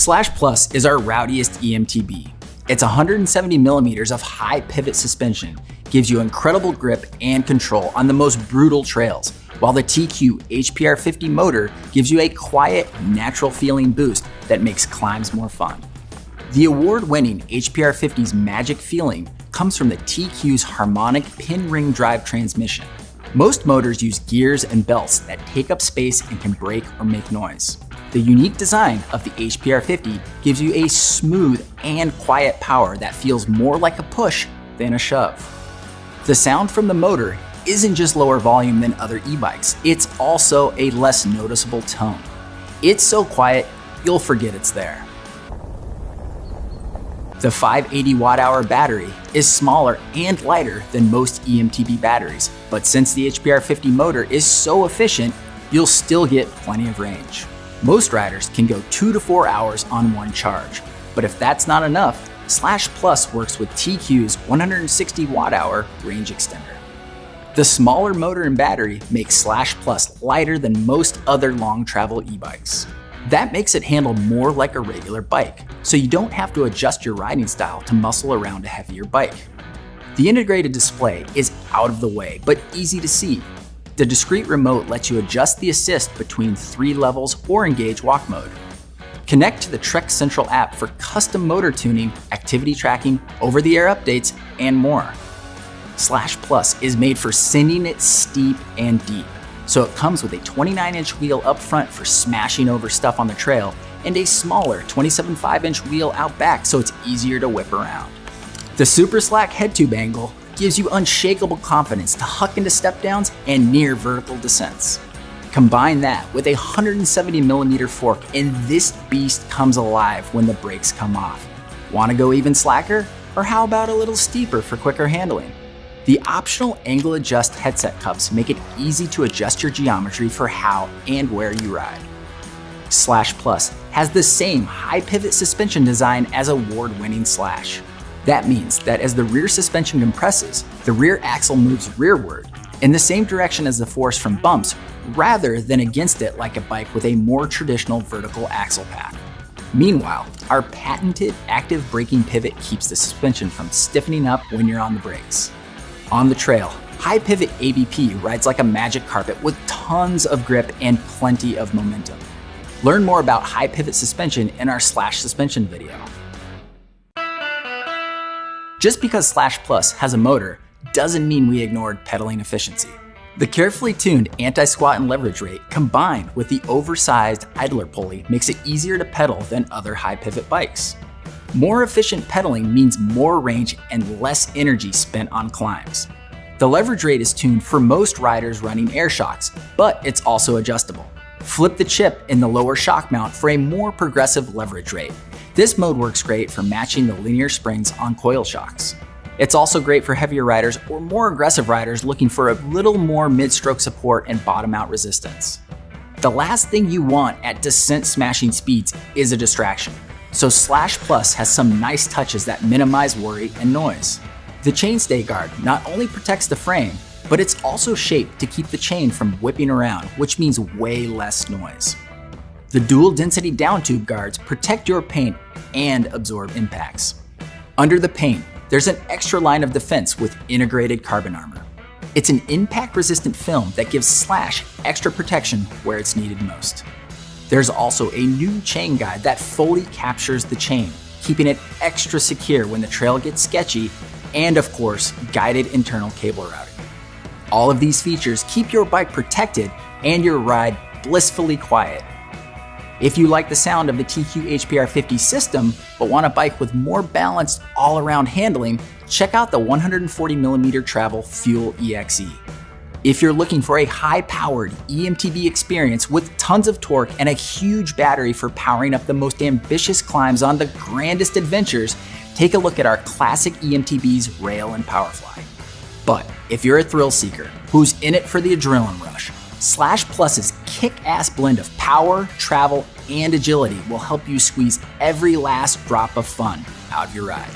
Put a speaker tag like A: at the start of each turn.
A: Slash Plus is our rowdiest EMTB. Its 170 millimeters of high pivot suspension gives you incredible grip and control on the most brutal trails, while the TQ HPR50 motor gives you a quiet, natural feeling boost that makes climbs more fun. The award-winning HPR50's magic feeling comes from the TQ's harmonic pin ring drive transmission. Most motors use gears and belts that take up space and can break or make noise. The unique design of the HPR50 gives you a smooth and quiet power that feels more like a push than a shove. The sound from the motor isn't just lower volume than other e-bikes, it's also a less noticeable tone. It's so quiet, you'll forget it's there. The 580 watt-hour battery is smaller and lighter than most EMTB batteries, but since the HPR50 motor is so efficient, you'll still get plenty of range. Most riders can go 2 to 4 hours on one charge, but if that's not enough, Slash Plus works with TQ's 160 watt-hour range extender. The smaller motor and battery makes Slash Plus lighter than most other long travel e-bikes. That makes it handle more like a regular bike, so you don't have to adjust your riding style to muscle around a heavier bike. The integrated display is out of the way, but easy to see. The discrete remote lets you adjust the assist between 3 levels or engage walk mode. Connect to the Trek Central app for custom motor tuning, activity tracking, over-the-air updates, and more. Slash Plus is made for sending it steep and deep. So it comes with a 29-inch wheel up front for smashing over stuff on the trail and a smaller 27.5-inch wheel out back so it's easier to whip around. The super slack head tube angle gives you unshakable confidence to huck into step downs and near vertical descents. Combine that with a 170 millimeter fork and this beast comes alive when the brakes come off. Want to go even slacker? Or how about a little steeper for quicker handling? The optional angle adjust headset cups make it easy to adjust your geometry for how and where you ride. Slash Plus has the same high pivot suspension design as award-winning Slash. That means that as the rear suspension compresses, the rear axle moves rearward in the same direction as the force from bumps rather than against it like a bike with a more traditional vertical axle path. Meanwhile, our patented active braking pivot keeps the suspension from stiffening up when you're on the brakes. On the trail, high pivot ABP rides like a magic carpet with tons of grip and plenty of momentum. Learn more about high pivot suspension in our Slash suspension video. Just because Slash Plus has a motor doesn't mean we ignored pedaling efficiency. The carefully tuned anti-squat and leverage rate combined with the oversized idler pulley makes it easier to pedal than other high pivot bikes. More efficient pedaling means more range and less energy spent on climbs. The leverage rate is tuned for most riders running air shocks, but it's also adjustable. Flip the chip in the lower shock mount for a more progressive leverage rate. This mode works great for matching the linear springs on coil shocks. It's also great for heavier riders or more aggressive riders looking for a little more mid-stroke support and bottom-out resistance. The last thing you want at descent-smashing speeds is a distraction. So Slash Plus has some nice touches that minimize worry and noise. The chainstay guard not only protects the frame, but it's also shaped to keep the chain from whipping around, which means way less noise. The dual density down tube guards protect your paint and absorb impacts. Under the paint, there's an extra line of defense with integrated carbon armor. It's an impact-resistant film that gives Slash extra protection where it's needed most. There's also a new chain guide that fully captures the chain, keeping it extra secure when the trail gets sketchy, and of course, guided internal cable routing. All of these features keep your bike protected and your ride blissfully quiet. If you like the sound of the TQ HPR50 system, but want a bike with more balanced all-around handling, check out the 140mm Travel Fuel EXE. If you're looking for a high-powered EMTB experience with tons of torque and a huge battery for powering up the most ambitious climbs on the grandest adventures, take a look at our classic EMTB's Rail and Powerfly. But if you're a thrill seeker who's in it for the adrenaline rush, Slash Plus's kick-ass blend of power, travel, and agility will help you squeeze every last drop of fun out of your ride.